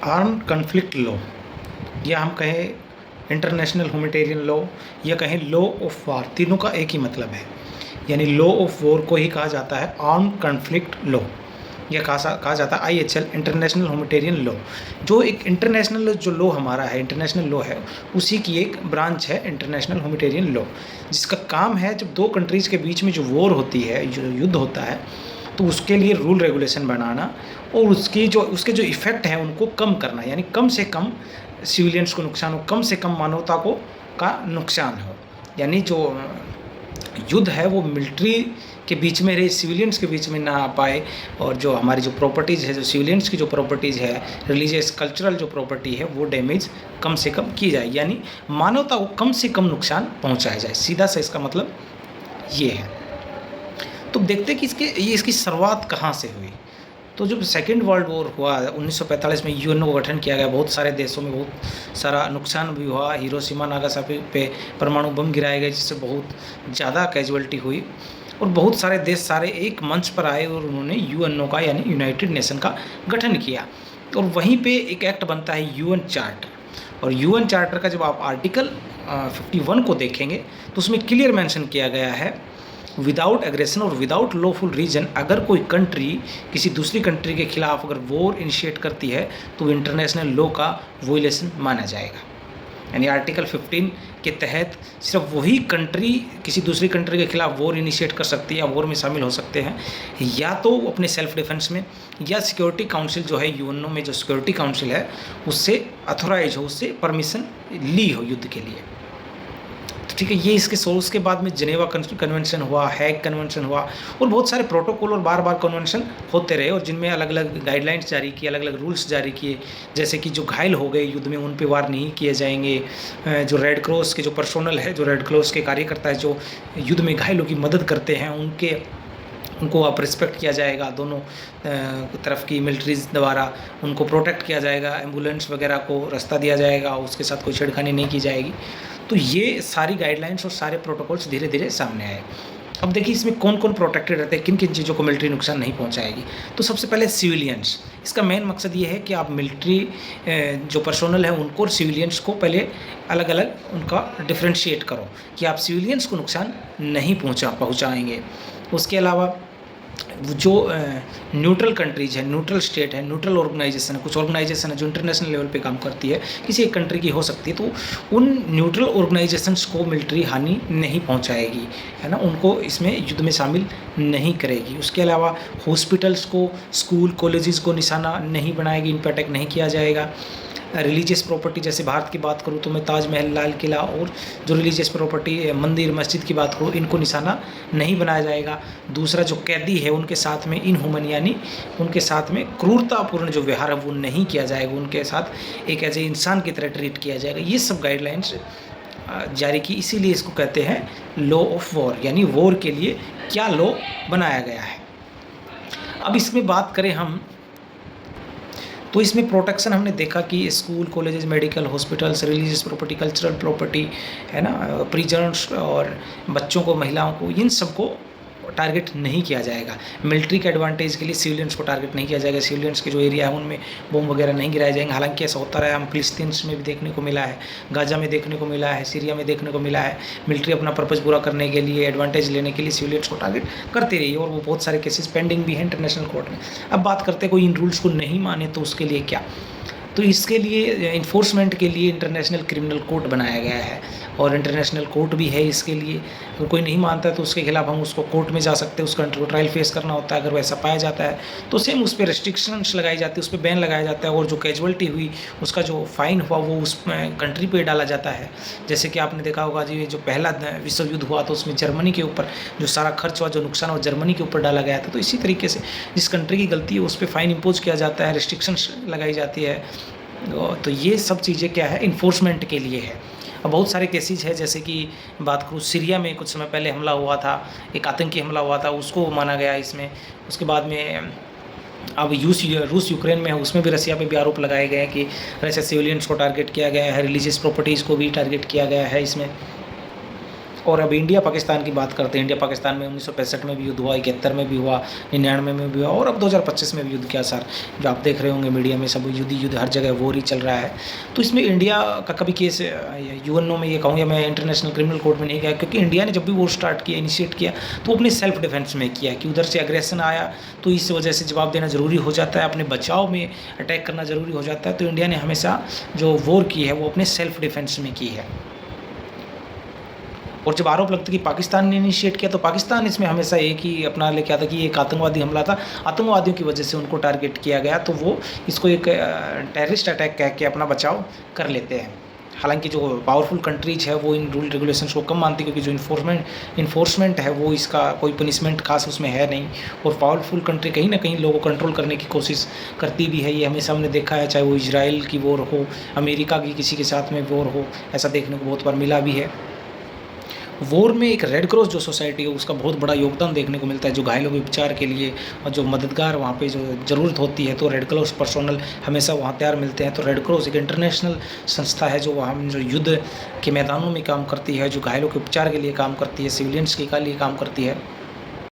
Armed conflict law, या हम कहें इंटरनेशनल ह्यूमैनिटेरियन लॉ, या कहें लॉ ऑफ वार, तीनों का एक ही मतलब है। यानी लॉ ऑफ वॉर को ही कहा जाता है आर्म्ड कॉन्फ्लिक्ट लॉ, या कहा जाता है IHL, इंटरनेशनल ह्यूमैनिटेरियन लॉ। जो एक इंटरनेशनल जो लॉ हमारा है, इंटरनेशनल लॉ है, उसी की एक ब्रांच है इंटरनेशनल ह्यूमैनिटेरियन लॉ, जिसका काम है जब दो कंट्रीज़ के बीच में जो वॉर होती है, जो युद्ध होता है, तो उसके लिए रूल रेगुलेशन बनाना और उसके जो इफ़ेक्ट हैं उनको कम करना, यानी कम से कम सिविलियंस को नुकसान हो, कम से कम मानवता को का नुकसान हो। यानी जो युद्ध है वो मिलिट्री के बीच में रहे, सिविलियंस के बीच में ना आ पाए, और जो हमारी जो प्रॉपर्टीज़ है, जो सिविलियंस की जो प्रॉपर्टीज़ है, रिलीजियस कल्चरल जो प्रॉपर्टी है, वो डैमेज कम से कम की जाए, यानी मानवता को कम से कम नुकसान पहुंचाया जाए। सीधा सा इसका मतलब ये है। तो देखते हैं कि इसकी शुरुआत कहाँ से हुई। तो जब सेकेंड वर्ल्ड वॉर हुआ 1945 में, यूएनओ को गठन किया गया, बहुत सारे देशों में बहुत सारा नुकसान भी हुआ। हिरोशिमा नागासाकी पे परमाणु बम गिराए गए, जिससे बहुत ज़्यादा कैजुअलिटी हुई, और बहुत सारे देश सारे एक मंच पर आए और उन्होंने यूएनओ का, यानी यूनाइटेड नेशन का गठन किया। और वहीं पे एक एक्ट बनता है यूएन चार्टर, और यूएन चार्टर का जब आप आर्टिकल 51 को देखेंगे तो उसमें क्लियर मेंशन किया गया है, विदाउट एग्रेशन और विदाउट लॉफुल रीजन, अगर कोई कंट्री किसी दूसरी कंट्री के खिलाफ अगर वॉर इनिशिएट करती है तो इंटरनेशनल लॉ का वोलेशन माना जाएगा। यानी आर्टिकल 15 के तहत सिर्फ वही कंट्री किसी दूसरी कंट्री के खिलाफ वॉर इनिशिएट कर सकती है या वॉर में शामिल हो सकते हैं, या तो अपने सेल्फ डिफेंस में, या सिक्योरिटी काउंसिल जो है यूएनओ में, जो सिक्योरिटी काउंसिल है उससे अथोराइज हो, उससे परमिशन ली हो युद्ध के लिए। ठीक है, ये इसके सोर्स के बाद में जिनेवा कन्वेंशन हुआ, हैग कन्वेंशन हुआ, और बहुत सारे प्रोटोकॉल और बार बार कन्वेंशन होते रहे, और जिनमें अलग अलग गाइडलाइंस जारी किए, अलग अलग रूल्स जारी किए, जैसे कि जो घायल हो गए युद्ध में उन पे वार नहीं किए जाएंगे, जो रेड क्रॉस के जो पर्सोनल है, जो रेड क्रॉस के कार्यकर्ता है जो युद्ध में घायलों की मदद करते हैं, उनको आप रिस्पेक्ट किया जाएगा, दोनों तरफ की मिलिट्रीज द्वारा उनको प्रोटेक्ट किया जाएगा, एम्बुलेंस वगैरह को रास्ता दिया जाएगा, उसके साथ कोई छेड़खानी नहीं की जाएगी। तो ये सारी गाइडलाइंस और सारे प्रोटोकॉल्स धीरे धीरे सामने आए। अब देखिए इसमें कौन कौन प्रोटेक्टेड रहते हैं, किन किन चीज़ों को मिलिट्री नुकसान नहीं पहुंचाएगी। तो सबसे पहले सिविलियंस, इसका मेन मकसद ये है कि आप मिलिट्री जो पर्सोनल है उनको और सिविलियंस को पहले अलग अलग उनका डिफ्रेंशिएट करो कि आप सिविलियंस को नुकसान नहीं पहुँचाएँगे। उसके अलावा जो न्यूट्रल कंट्रीज है, न्यूट्रल स्टेट है, न्यूट्रल ऑर्गेनाइजेशन है, कुछ ऑर्गेनाइजेशन है जो इंटरनेशनल लेवल पे काम करती है, किसी एक कंट्री की हो सकती है, तो उन न्यूट्रल ऑर्गेनाइजेशंस को मिलिट्री हानि नहीं पहुंचाएगी, है ना, उनको इसमें युद्ध में शामिल नहीं करेगी। उसके अलावा हॉस्पिटल्स को, स्कूल कॉलेजेस को निशाना नहीं बनाएगी, इन पर अटैक नहीं किया जाएगा। रिलीजियस प्रॉपर्टी, जैसे भारत की बात करूँ तो मैं ताजमहल, लाल किला और जो रिलीजियस प्रॉपर्टी, मंदिर मस्जिद की बात करूँ, इनको निशाना नहीं बनाया जाएगा। दूसरा जो कैदी है उनके साथ में इनह्यूमन, यानी उनके साथ में क्रूरतापूर्ण जो व्यवहार है वो नहीं किया जाएगा, उनके साथ एक एज ए इंसान की तरह ट्रीट किया जाएगा। ये सब गाइडलाइंस जारी की, इसीलिए इसको कहते हैं लॉ ऑफ वॉर, यानी वॉर के लिए क्या लॉ बनाया गया है। अब इसमें बात करें हम तो इसमें प्रोटेक्शन हमने देखा कि school colleges, medical, hospitals, religious property, cultural property, है ना, प्रिजन्स और बच्चों को, महिलाओं को, इन सबको टारगेट नहीं किया जाएगा। मिलिट्री के एडवांटेज के लिए सिविलियंस को टारगेट नहीं किया जाएगा, सिविलियंस के जो एरिया है उनमें बम वगैरह नहीं गिराए जाएंगे। हालांकि ऐसा होता रहा है, हम फिलिस्तीन में भी देखने को मिला है, गाजा में देखने को मिला है, सीरिया में देखने को मिला है। मिलिट्री अपना पर्पज़ पूरा करने के लिए, एडवांटेज लेने के लिए सिविलियंस को टारगेट करती रही है, और वो बहुत सारे केसेस पेंडिंग भी हैं इंटरनेशनल कोर्ट में। अब बात करते हैं कोई इन रूल्स को नहीं माने तो उसके लिए क्या। तो इसके लिए इन्फोर्समेंट के लिए इंटरनेशनल क्रिमिनल कोर्ट बनाया गया है, और इंटरनेशनल कोर्ट भी है इसके लिए। अगर कोई नहीं मानता है तो उसके खिलाफ हम उसको कोर्ट में जा सकते हैं, उसका ट्रायल फेस करना होता है। अगर वैसा पाया जाता है तो सेम उस पर रेस्ट्रिक्शंस लगाई जाती है, उस पर बैन लगाया जाता है, और जो कैजुअलिटी हुई उसका जो फाइन हुआ वो उस कंट्री पे डाला जाता है। जैसे कि आपने देखा होगा जी, जो पहला विश्व युद्ध हुआ तो उसमें जर्मनी के ऊपर जो सारा खर्च हुआ, जो नुकसान हुआ, जर्मनी के ऊपर डाला गया था। तो इसी तरीके से जिस कंट्री की गलती है उस पर फाइन इम्पोज किया जाता है, रेस्ट्रिक्शंस लगाई जाती है। तो ये सब चीज़ें क्या है, इन्फोर्समेंट के लिए है। अब बहुत सारे केसेस है, जैसे कि बात करूँ सीरिया में कुछ समय पहले हमला हुआ था, एक आतंकी हमला हुआ था, उसको माना गया इसमें। उसके बाद में अब रूस यूक्रेन में है, उसमें भी रसिया पे भी आरोप लगाए गए हैं कि रशिया सिविलियंस को टारगेट किया गया है, रिलीजियस प्रॉपर्टीज़ को भी टारगेट किया गया है इसमें। और अब इंडिया पाकिस्तान की बात करते हैं। इंडिया पाकिस्तान में 1965 में भी युद्ध हुआ, 71 में भी हुआ, 99 में भी हुआ और अब 2025 में भी युद्ध किया सर, जो आप देख रहे होंगे मीडिया में सब युद्ध हर जगह वॉर ही चल रहा है। तो इसमें इंडिया का कभी केस यूएनओ में ये कहूँ या मैं इंटरनेशनल क्रिमिनल कोर्ट में नहीं गया, क्योंकि इंडिया ने जब भी वॉर स्टार्ट किया, इनिशिएट किया, तो अपने सेल्फ डिफेंस में किया कि उधर से एग्रेशन आया तो इस वजह से जवाब देना ज़रूरी हो जाता है, अपने बचाव में अटैक करना ज़रूरी हो जाता है। तो इंडिया ने हमेशा जो वॉर की है वो अपने सेल्फ डिफेंस में की है। और जब आरोप लगता है कि पाकिस्तान ने इनिशिएट किया, तो पाकिस्तान इसमें हमेशा एक ही अपना लेके आता कि एक आतंकवादी हमला था, आतंकवादियों की वजह से उनको टारगेट किया गया, तो वो इसको एक टेररिस्ट अटैक कह के अपना बचाव कर लेते हैं। हालांकि जो पावरफुल कंट्रीज है वो इन रूल रेगुलेशंस को कम मानती है, क्योंकि जो इन्फोर्समेंट है वो इसका कोई पनिशमेंट खास उसमें है नहीं, और पावरफुल कंट्री कहीं ना कहीं लोगों को कंट्रोल करने की कोशिश करती भी है। ये हमेशा हमने देखा है, चाहे वो इजराइल की वॉर हो, अमेरिका की किसी के साथ में वॉर हो, ऐसा देखने को बहुत बार मिला भी है। वॉर में एक रेड क्रॉस जो सोसाइटी है उसका बहुत बड़ा योगदान देखने को मिलता है, जो घायलों के उपचार के लिए और जो मददगार वहाँ पे जो ज़रूरत होती है, तो रेड क्रॉस पर्सोनल हमेशा वहाँ तैयार मिलते हैं। तो रेड क्रॉस एक इंटरनेशनल संस्था है जो वहाँ जो युद्ध के मैदानों में काम करती है, जो घायलों के उपचार के लिए काम करती है, सिविलियंस के लिए काम करती है।